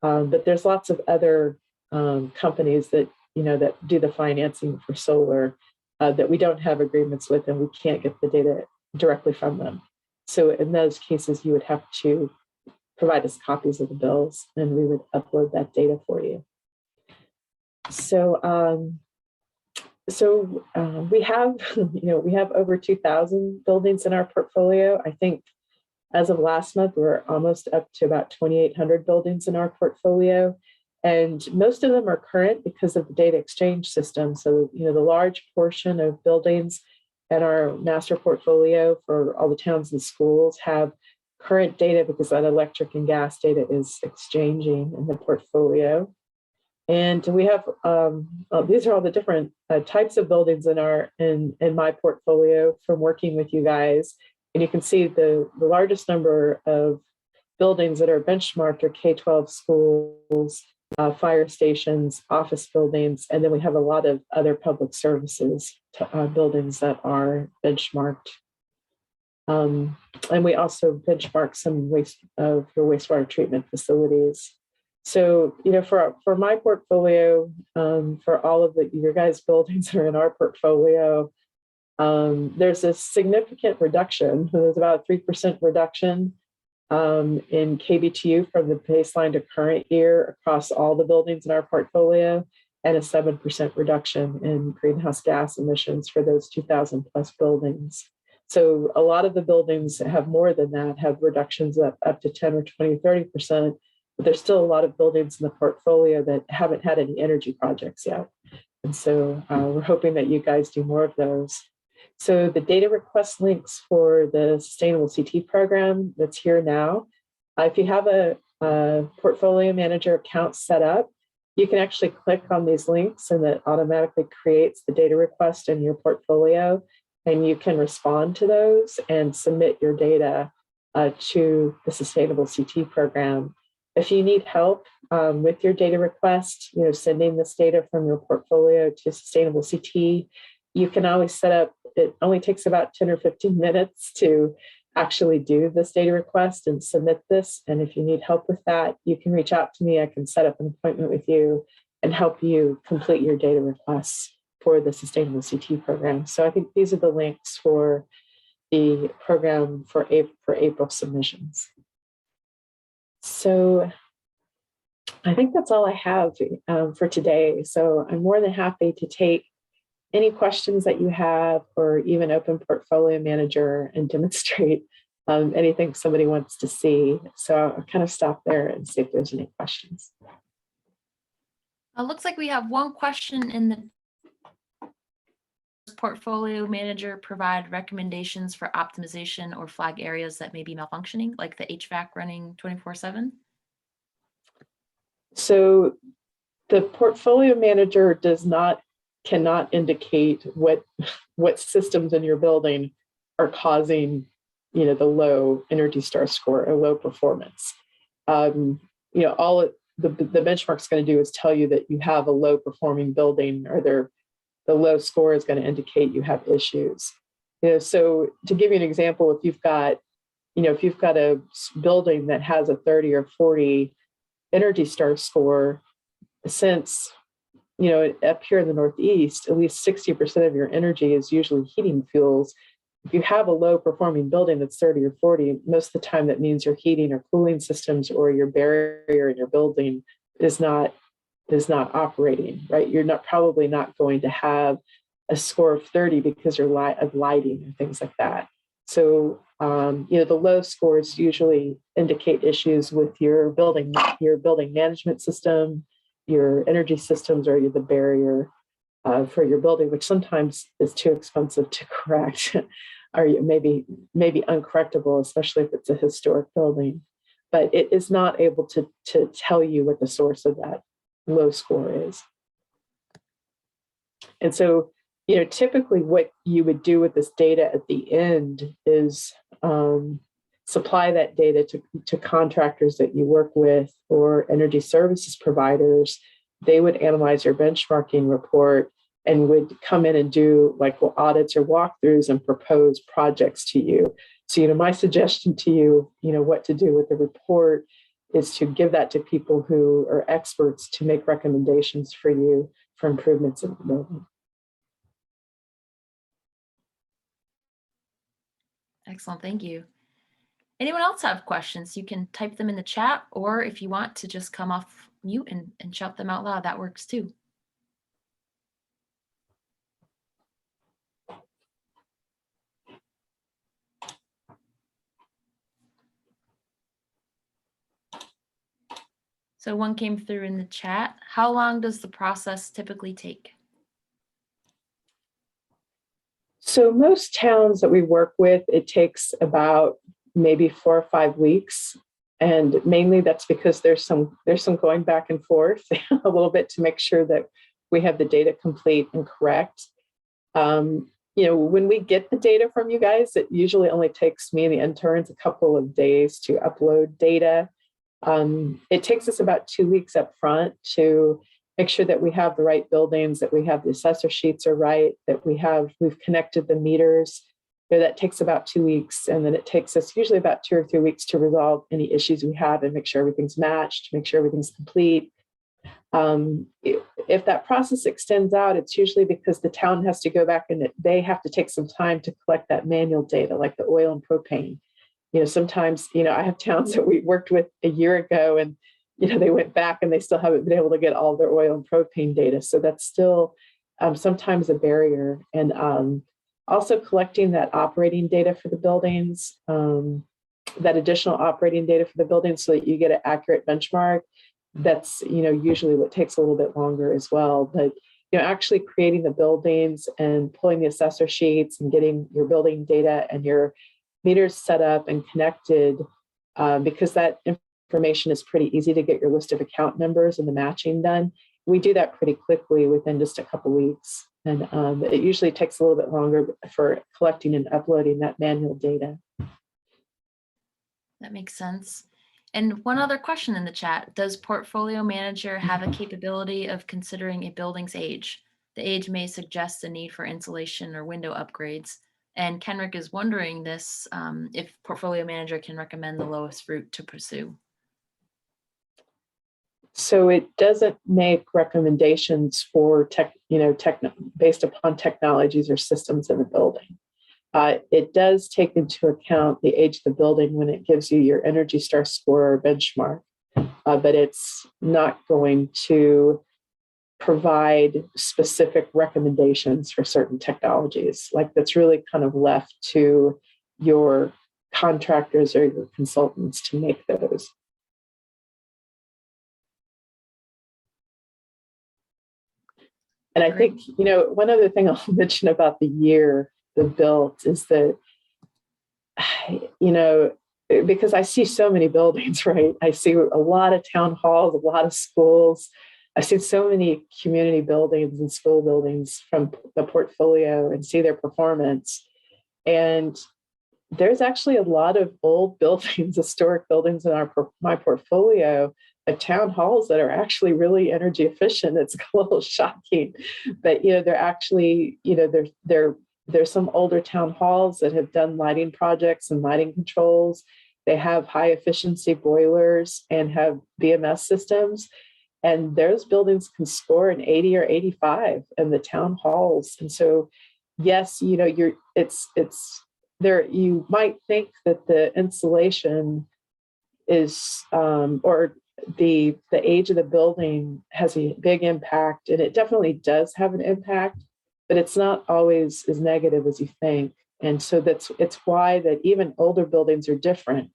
But there's lots of other companies that do the financing for solar that we don't have agreements with, and we can't get the data directly from them. So in those cases, you would have to provide us copies of the bills, and we would upload that data for you. So we have we have over 2,000 buildings in our portfolio. I think as of last month, we're almost up to about 2,800 buildings in our portfolio. And most of them are current because of the data exchange system. So, the large portion of buildings in our master portfolio for all the towns and schools have current data because that electric and gas data is exchanging in the portfolio. And we have, these are all the different types of buildings in my portfolio from working with you guys. And you can see the largest number of buildings that are benchmarked are K-12 schools, fire stations, office buildings, and then we have a lot of other public services buildings that are benchmarked. And we also benchmark some wastewater treatment facilities. So, for my portfolio, for all of your guys' buildings that are in our portfolio, there's a significant reduction. There's about a 3% reduction in kBTU from the baseline to current year across all the buildings in our portfolio, and a 7% reduction in greenhouse gas emissions for those 2,000 plus buildings. So a lot of the buildings that have more than that have reductions up to 10 or 20, 30%, but there's still a lot of buildings in the portfolio that haven't had any energy projects yet. And so we're hoping that you guys do more of those. So the data request links for the Sustainable CT program that's here now, if you have a portfolio manager account set up, you can actually click on these links and it automatically creates the data request in your portfolio, and you can respond to those and submit your data to the Sustainable CT program. If you need help with your data request, sending this data from your portfolio to Sustainable CT, you can always set up, it only takes about 10 or 15 minutes to actually do this data request and submit this. And if you need help with that, you can reach out to me. I can set up an appointment with you and help you complete your data requests for the Sustainable CT program. So I think these are the links for the program for April submissions. So I think that's all I have for today. So I'm more than happy to take any questions that you have, or even open Portfolio Manager and demonstrate anything somebody wants to see. So I'll kind of stop there and see if there's any questions. It looks like we have one question in the Portfolio Manager provide recommendations for optimization or flag areas that may be malfunctioning, like the HVAC running 24/7? So the Portfolio Manager cannot indicate what systems in your building are causing, the low Energy Star score or low performance. All the benchmark's going to do is tell you that you have a low performing building, or the low score is going to indicate you have issues. So to give you an example, if you've got, if you've got a building that has a 30 or 40 Energy Star score, since, up here in the Northeast, at least 60% of your energy is usually heating fuels. If you have a low performing building that's 30 or 40, most of the time that means your heating or cooling systems or your barrier in your building is not operating, right? You're probably not going to have a score of 30 because of lighting and things like that. So, the low scores usually indicate issues with your building management system, your energy systems, or the barrier for your building, which sometimes is too expensive to correct, or maybe uncorrectable, especially if it's a historic building. But it is not able to tell you what the source of that low score is. And so, typically what you would do with this data at the end is supply that data to contractors that you work with or energy services providers. They would analyze your benchmarking report and would come in and do audits or walkthroughs and propose projects to you. So, my suggestion to you, what to do with the report is to give that to people who are experts to make recommendations for you for improvements in the building. Excellent, thank you. Anyone else have questions? You can type them in the chat, or if you want to just come off mute and shout them out loud, that works too. So one came through in the chat. How long does the process typically take? So most towns that we work with, it takes about maybe 4 or 5 weeks. And mainly that's because there's some going back and forth a little bit to make sure that we have the data complete and correct. When we get the data from you guys, it usually only takes me and the interns a couple of days to upload data. It takes us about 2 weeks up front to make sure that we have the right buildings, that we have the assessor sheets are right, that we've connected the meters. That takes about 2 weeks. And then it takes us usually about 2 or 3 weeks to resolve any issues we have and make sure everything's matched, make sure everything's complete. If that process extends out, it's usually because the town has to go back and they have to take some time to collect that manual data, like the oil and propane. Sometimes, I have towns that we worked with a year ago and, they went back and they still haven't been able to get all their oil and propane data. So that's still sometimes a barrier. And also collecting that operating data for the buildings, that additional operating data for the buildings so that you get an accurate benchmark. That's, usually what takes a little bit longer as well. But, actually creating the buildings and pulling the assessor sheets and getting your building data and your meters set up and connected, because that information is pretty easy to get your list of account numbers and the matching done. We do that pretty quickly within just a couple weeks. And it usually takes a little bit longer for collecting and uploading that manual data. That makes sense. And one other question in the chat, does Portfolio Manager have a capability of considering a building's age? The age may suggest a need for insulation or window upgrades. And Kenrick is wondering this, if Portfolio Manager can recommend the lowest route to pursue. So it doesn't make recommendations for based upon technologies or systems in the building. It does take into account the age of the building when it gives you your Energy Star score or benchmark, but it's not going to provide specific recommendations for certain technologies. That's really kind of left to your contractors or your consultants to make those. And I think, one other thing I'll mention about the year the built is that, because I see so many buildings, right? I see a lot of town halls, a lot of schools. I see so many community buildings and school buildings from the portfolio and see their performance. And there's actually a lot of old buildings, historic buildings in my portfolio of town halls that are actually really energy efficient. It's a little shocking, but they're actually, they're There's some older town halls that have done lighting projects and lighting controls. They have high efficiency boilers and have BMS systems. And those buildings can score an 80 or 85 in the town halls. And so, yes, it's there. You might think that the insulation is, or the age of the building has a big impact, and it definitely does have an impact, but it's not always as negative as you think. And so it's why that even older buildings are different.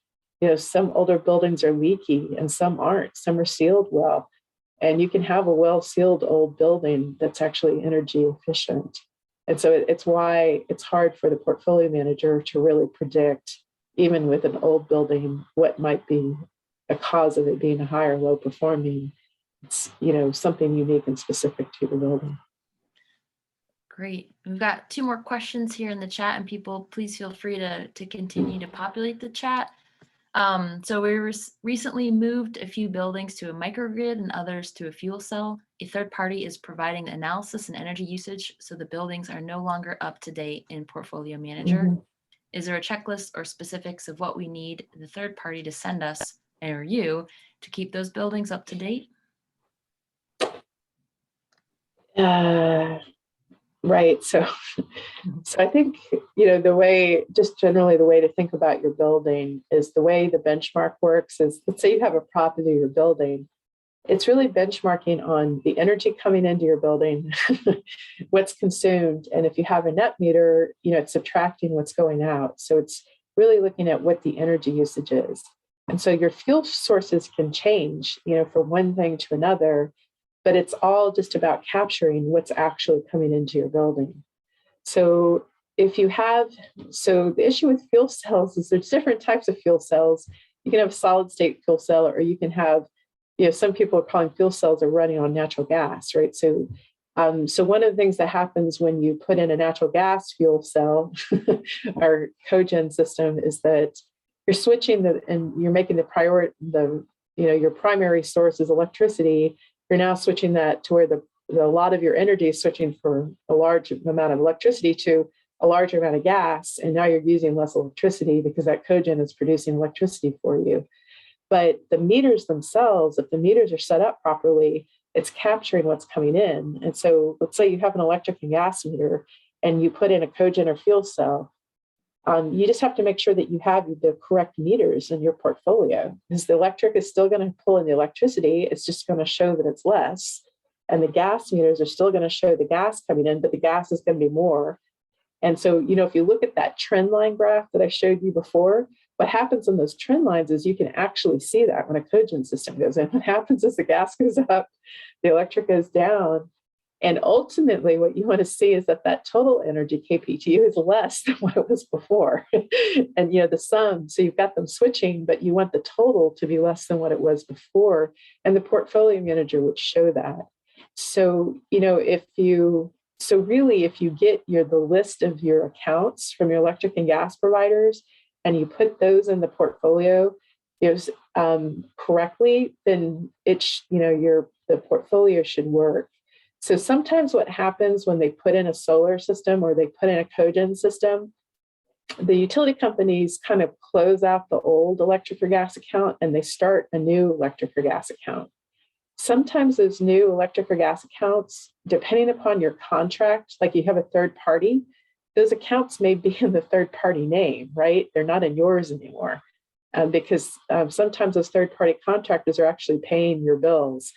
Some older buildings are leaky and some aren't. Some are sealed well. And you can have a well-sealed old building that's actually energy efficient. And so it's why it's hard for the portfolio manager to really predict, even with an old building, what might be a cause of it being a high or low performing. It's, something unique and specific to the building. Great. We've got 2 more questions here in the chat, and people, please feel free to continue to populate the chat. So we recently moved a few buildings to a microgrid and others to a fuel cell. A third party is providing analysis and energy usage, so the buildings are no longer up to date in Portfolio Manager. Mm-hmm. Is there a checklist or specifics of what we need the third party to send us or you to keep those buildings up to date? Right. So I think, generally the way to think about your building is the way the benchmark works is, let's say you have a property you're building. It's really benchmarking on the energy coming into your building, what's consumed. And if you have a net meter, it's subtracting what's going out. So it's really looking at what the energy usage is. And so your fuel sources can change, from one thing to another, but it's all just about capturing what's actually coming into your building. So the issue with fuel cells is there's different types of fuel cells. You can have a solid state fuel cell, or you can have, some people are calling fuel cells are running on natural gas, right? So one of the things that happens when you put in a natural gas fuel cell, our cogen system, is that you're switching and you're making your primary source is electricity. You're now switching that to where a lot of your energy is switching from a large amount of electricity to a larger amount of gas. And now you're using less electricity because that cogen is producing electricity for you. But the meters themselves, if the meters are set up properly, it's capturing what's coming in. And so let's say you have an electric and gas meter and you put in a cogen or fuel cell. You just have to make sure that you have the correct meters in your portfolio, because the electric is still going to pull in the electricity. It's just going to show that it's less. And the gas meters are still going to show the gas coming in, but the gas is going to be more. And so, if you look at that trend line graph that I showed you before, what happens in those trend lines is you can actually see that when a cogen system goes in. What happens is the gas goes up, the electric goes down. And ultimately, what you want to see is that total energy KPTU is less than what it was before. And, the sum, so you've got them switching, but you want the total to be less than what it was before. And the portfolio manager would show that. So, if you get the list of your accounts from your electric and gas providers, and you put those in the portfolio correctly, then the portfolio should work. So sometimes what happens when they put in a solar system or they put in a cogen system, the utility companies kind of close out the old electric or gas account and they start a new electric or gas account. Sometimes those new electric or gas accounts, depending upon your contract, like you have a third party, those accounts may be in the third party name, right? They're not in yours anymore, because sometimes those third party contractors are actually paying your bills.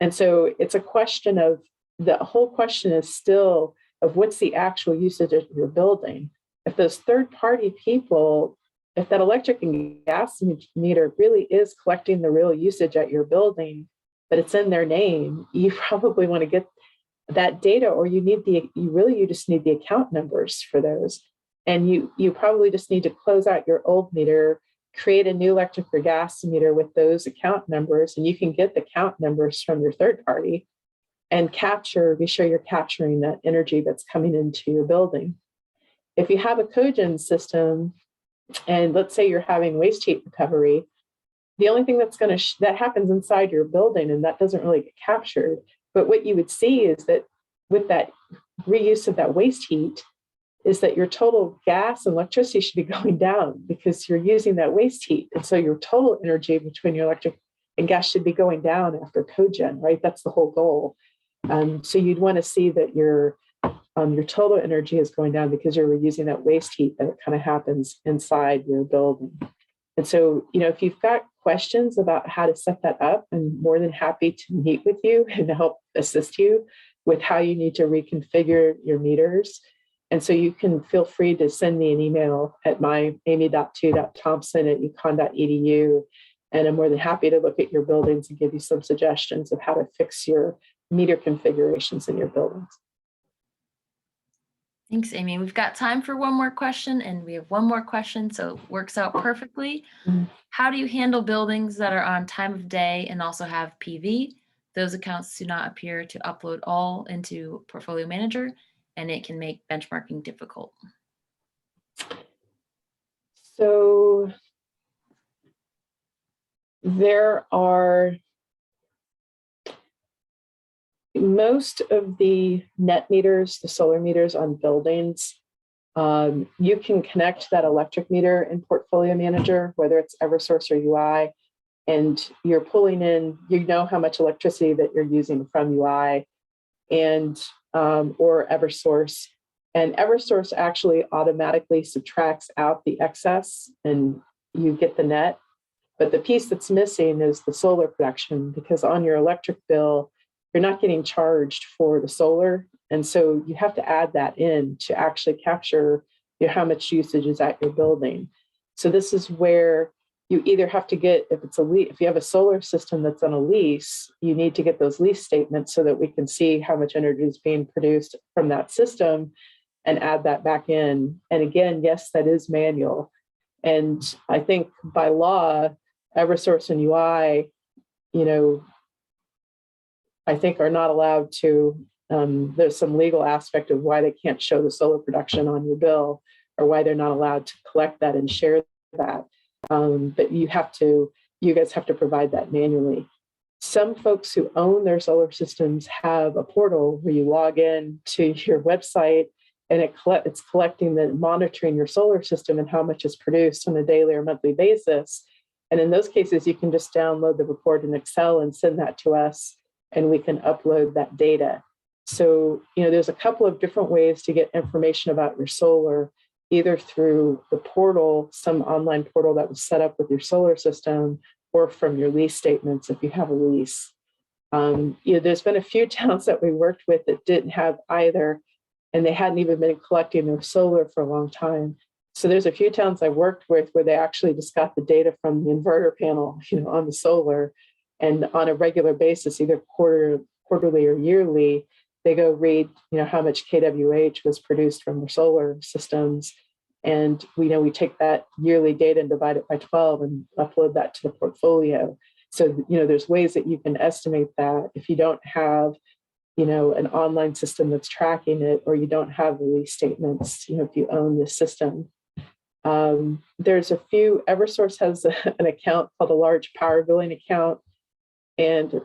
And so it's a question of, the whole question is still of what's the actual usage of your building. If those third party people, if that electric and gas meter really is collecting the real usage at your building, but it's in their name, you probably want to get that data, or you just need the account numbers for those. And you probably just need to close out your old meter, create a new electric or gas meter with those account numbers, and you can get the account numbers from your third party and be sure you're capturing that energy that's coming into your building. If you have a cogen system, and let's say you're having waste heat recovery, the only thing that happens inside your building, and that doesn't really get captured, but what you would see is that with that reuse of that waste heat, is that your total gas and electricity should be going down because you're using that waste heat. And so your total energy between your electric and gas should be going down after cogen, right? That's the whole goal. So you'd want to see that your total energy is going down because you're using that waste heat that kind of happens inside your building. And so, if you've got questions about how to set that up, I'm more than happy to meet with you and help assist you with how you need to reconfigure your meters. And so you can feel free to send me an email at amy.2.thompson@uconn.edu. And I'm more than happy to look at your buildings and give you some suggestions of how to fix your meter configurations in your buildings. Thanks, Amy. We've got time for one more question, and we have one more question, so it works out perfectly. How do you handle buildings that are on time of day and also have PV? Those accounts do not appear to upload all into Portfolio Manager, and it can make benchmarking difficult. So there are most of the net meters, the solar meters on buildings. You can connect that electric meter in Portfolio Manager, whether it's Eversource or UI, and you're pulling in, how much electricity that you're using from UI and or Eversource. And Eversource actually automatically subtracts out the excess and you get the net. But the piece that's missing is the solar production, because on your electric bill, you're not getting charged for the solar. And so you have to add that in to actually capture how much usage is at your building. So this is where you either have to get, if you have a solar system that's on a lease, you need to get those lease statements so that we can see how much energy is being produced from that system and add that back in. And again, yes, that is manual. And I think by law, Eversource and UI, I think are not allowed to, there's some legal aspect of why they can't show the solar production on your bill or why they're not allowed to collect that and share that. But you guys have to provide that manually. Some folks who own their solar systems have a portal where you log in to your website and it's monitoring your solar system and how much is produced on a daily or monthly basis. And in those cases, you can just download the report in Excel and send that to us, and we can upload that data. So, there's a couple of different ways to get information about your solar, either through the portal, some online portal that was set up with your solar system, or from your lease statements if you have a lease. There's been a few towns that we worked with that didn't have either, and they hadn't even been collecting their solar for a long time. So there's a few towns I worked with where they actually just got the data from the inverter panel, on the solar. And on a regular basis, either quarterly or yearly, they go read, how much kWh was produced from their solar systems. And we take that yearly data and divide it by 12 and upload that to the portfolio. So, there's ways that you can estimate that if you don't have, an online system that's tracking it, or you don't have the lease statements, if you own the system. There's a few, Eversource has an account called a large power billing account. And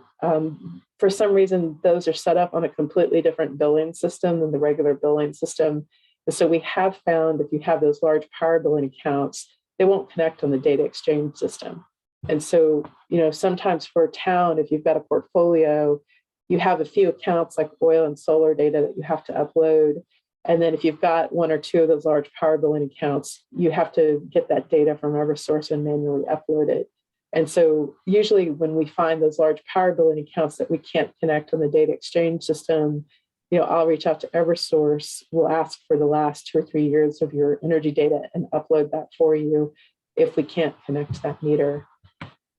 for some reason, those are set up on a completely different billing system than the regular billing system. And so we have found if you have those large power billing accounts, they won't connect on the data exchange system. And so, sometimes for a town, if you've got a portfolio, you have a few accounts like oil and solar data that you have to upload. And then if you've got one or two of those large power billing accounts, you have to get that data from Eversource and manually upload it. And so usually when we find those large power billing accounts that we can't connect on the data exchange system, I'll reach out to Eversource. We'll ask for the last 2 or 3 years of your energy data and upload that for you if we can't connect that meter.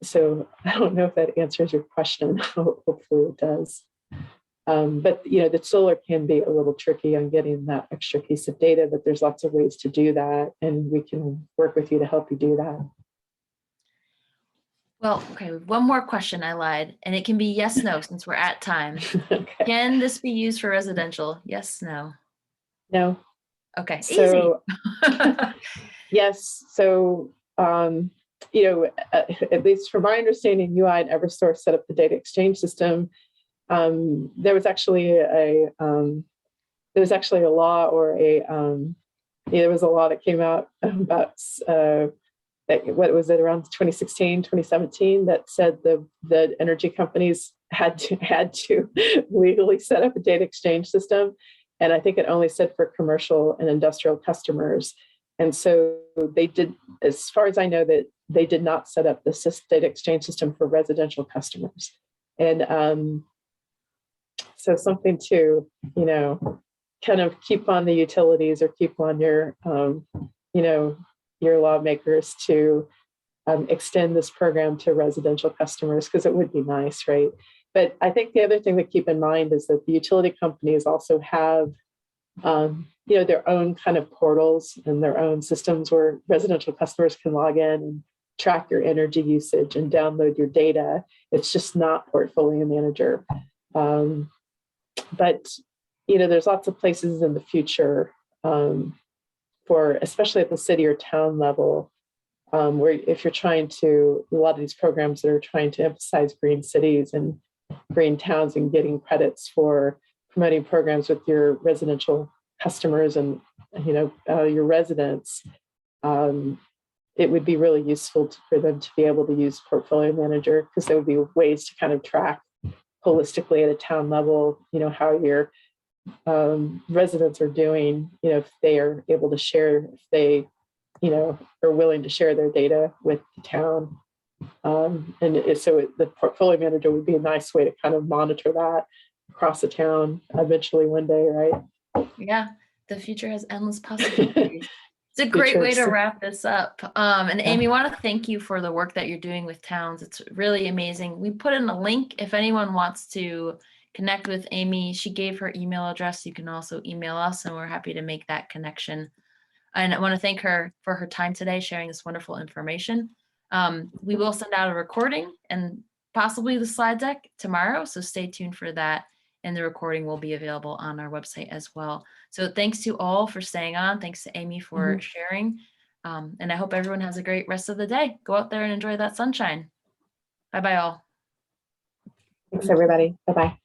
So I don't know if that answers your question. Hopefully it does. But the solar can be a little tricky on getting that extra piece of data, but there's lots of ways to do that, and we can work with you to help you do that. Well, okay, one more question, I lied, and it can be yes, no, since we're at time. Okay. Can this be used for residential? Yes, no. No. Okay, So, easy. yes. So, at least from my understanding, UI and Eversource set up the data exchange system. There was actually a law or a there was a law that came out about what was it, around 2016, 2017, that said the energy companies had to legally set up a data exchange system. And I think it only said for commercial and industrial customers. And so they did, as far as I know, that they did not set up the data exchange system for residential customers. And so something to, kind of keep on the utilities, or keep on your, your lawmakers to extend this program to residential customers, because it would be nice, right? But I think the other thing to keep in mind is that the utility companies also have, their own kind of portals and their own systems where residential customers can log in and track your energy usage and download your data. It's just not Portfolio Manager. But there's lots of places in the future for, especially at the city or town level, where if you're trying to, a lot of these programs that are trying to emphasize green cities and green towns and getting credits for promoting programs with your residential customers and your residents, it would be really useful for them to be able to use Portfolio Manager, because there would be ways to kind of track holistically at a town level, how your residents are doing, if they are able to share, if they, are willing to share their data with the town. So the Portfolio Manager would be a nice way to kind of monitor that across the town eventually one day, right? Yeah, the future has endless possibilities. It's a great way to wrap this up. And Amy, I want to thank you for the work that you're doing with towns. It's really amazing. We put in a link if anyone wants to connect with Amy. She gave her email address. You can also email us, and we're happy to make that connection. And I want to thank her for her time today, sharing this wonderful information. We will send out a recording and possibly the slide deck tomorrow, so stay tuned for that. And the recording will be available on our website as well. So thanks to all for staying on. Thanks to Amy for sharing. And I hope everyone has a great rest of the day. Go out there and enjoy that sunshine. Bye-bye all. Thanks, everybody. Bye-bye.